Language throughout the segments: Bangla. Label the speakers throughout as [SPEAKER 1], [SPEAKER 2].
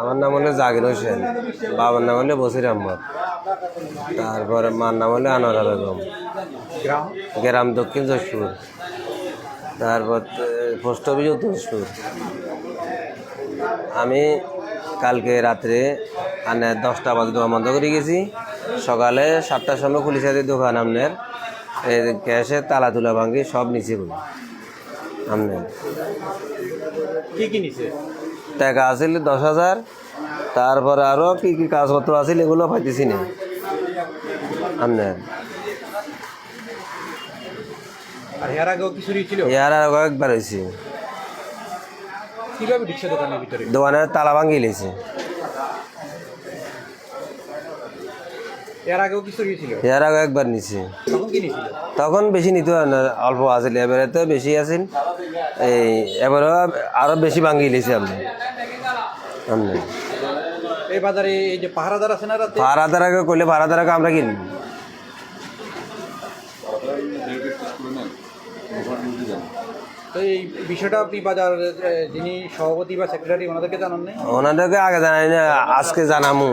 [SPEAKER 1] আমার নাম হলো জাকির হোসেন, বাবার নাম হলো বসির আহমদ, তারপরে মার নাম হলো আনোয়ারা বেগম, গ্রাম দক্ষিণ যশপুর, তারপর পোস্ট অফিস উত্তরপুর। আমি কালকে রাত্রে 10টা বাজে দোকান বন্ধ করে গেছি, সকালে 7টার সময় খুলি সাথে দোকান আপনার গ্যাসের তালা তুলা ভাঙ্গি সব নিচে বলি আপনার
[SPEAKER 2] কি নিছে?
[SPEAKER 1] টাকা আছিল 10,000, তারপরে আরও কী কী কাগজপত্র আছিল এগুলো পাইতেছি না আপনার।
[SPEAKER 2] আর এর আগেও কি চুরি ছিল?
[SPEAKER 1] ইয়ার আর একবার হয়েছে,
[SPEAKER 2] কিভাবে ঢুকছে দোকানের ভিতরে?
[SPEAKER 1] দোকানের তালা ভাঙ্গি লেছে।
[SPEAKER 2] এর আগেও কি চুরি ছিল?
[SPEAKER 1] ইয়ার আগে একবার নিছে,
[SPEAKER 2] তখন কি নিছিল?
[SPEAKER 1] তখন বেশি নিতে হয় না, অল্প আছিল, এবারে তো বেশি আছিল, এই এবারে আরও বেশি ভাঙ্গি লেছে আপনি আপনি
[SPEAKER 2] এই বাজারে এই যে পাহারাদার আছে না রাতে?
[SPEAKER 1] ভাড়াদার আগে করলে ভাড়াদার আগে আমরা কিনব।
[SPEAKER 2] তো এই বিষয়টা আপনি বাজার যিনি সভাপতি বা সেক্রেটারি ওনাদেরকে জানান নাই?
[SPEAKER 1] ওনাদেরকে আগে জানাই না, আজকে জানামু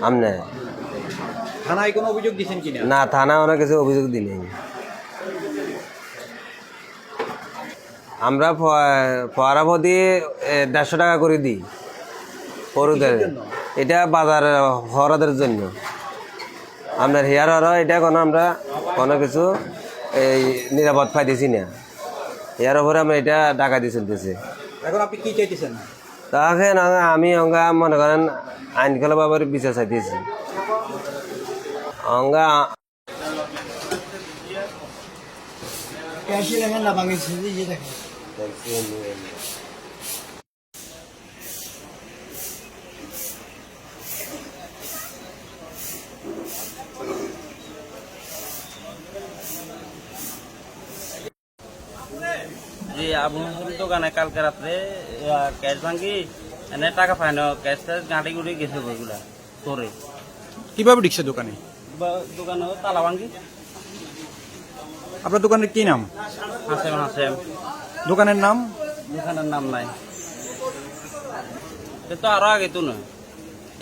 [SPEAKER 1] আপনি।
[SPEAKER 2] থানায় কোনো অভিযোগ দিয়েছেন কিনা?
[SPEAKER 1] না, থানা ওনার কাছে অভিযোগ দিলেন। আমরা ফোয়ারা প্রতি 150 টাকা করে দিই পরুদের, এটা বাজার হরাদের জন্য। আপনার হেয়ার হরা এটা কোনো আমরা কোনো কিছু এই নিরাপদ পাইতেছি না, এর উপরে আমরা এটা টাকা দিয়ে চলতেছে।
[SPEAKER 2] এখন আপনি কি চাইতেছেন?
[SPEAKER 1] তাকে আমি অঙ্গা মনে করেন আইনখেলা বাবার বিচার চাইতেছি অঙ্গা।
[SPEAKER 3] জি, আবু দোকানে কালকে রাত্রে ক্যাশ ভাঙ্গি এনে টাকা পায় না, ক্যাশ গাঁটি গুড়ি গেছে বইগুলা তোরে।
[SPEAKER 2] কিভাবে ঢুকছে দোকানে?
[SPEAKER 3] দোকানে তালা ভাঙ্গি।
[SPEAKER 2] আপনার দোকানের কি নাম?
[SPEAKER 3] হাসেম হাসেম।
[SPEAKER 2] দোকানের নাম?
[SPEAKER 3] দোকানের নাম নাই, সে তো আরো আগে তো না,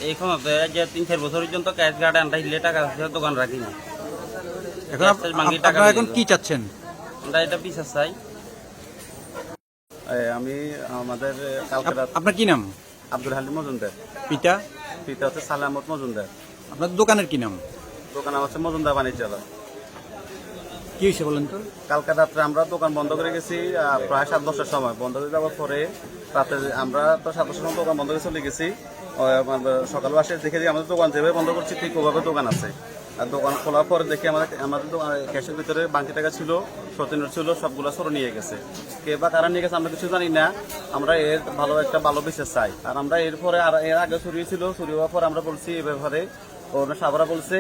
[SPEAKER 3] এইখন যে 3-4 বছর পর্যন্ত ক্যাশ গার্ডে আনটা হিলে টাকা দোকান রাখি না।
[SPEAKER 2] এখন আপনারা এখন কি চাচ্ছেন?
[SPEAKER 3] আমরা এটা বিচার চাই। আমি আমাদের কালকে রাত।
[SPEAKER 2] আপনার কি নাম?
[SPEAKER 3] আব্দুল হালিম মজুমদার।
[SPEAKER 2] পিতা?
[SPEAKER 3] পিতা হচ্ছে সালে আহমদ মজুমদার।
[SPEAKER 2] আপনার দোকানের কি নাম?
[SPEAKER 3] দোকান আমার হচ্ছে মজুমদার বাণিজ্যালয়।
[SPEAKER 2] কি হয়েছে বলেন তো?
[SPEAKER 3] কালকে রাত্রে আমরা দোকান বন্ধ করে গেছি প্রায় 7-10টার সময়। বন্ধ করে যাওয়ার পরে রাতে আমরা তো 7টার সময় দোকান বন্ধ করে চলে গেছি। সকাল বাসে দেখে যে আমাদের দোকান যেভাবে বন্ধ করছি ঠিক ওভাবে দোকান আছে। আর দোকান খোলার পরে দেখি আমাদের ক্যাশের ভিতরে বাকি টাকা ছিল, সতীনের ছিল, সবগুলো সরে নিয়ে গেছে। কে বা কারা নিয়ে গেছে আমরা কিছু জানি না। আমরা এর ভালো বিচার চাই। আর আমরা এরপরে আর এর আগে চুরি ছিল, চুরি হওয়ার পর আমরা বলছি এ ব্যাপারে সাবরা বলছে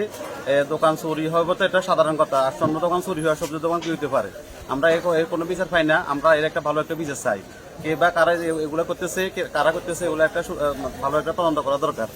[SPEAKER 3] দোকান চুরি হবে তো এটা সাধারণ কথা, আর অন্য দোকান চুরি হয়, সবজি দোকান কি হতে পারে। আমরা এর কোনো বিচার পাই না, আমরা এর একটা ভালো একটা বিচার চাই। কে বা কারা এগুলো করতেছে, কারা করতেছে, এগুলো একটা ভালো একটা তদন্ত করা দরকার।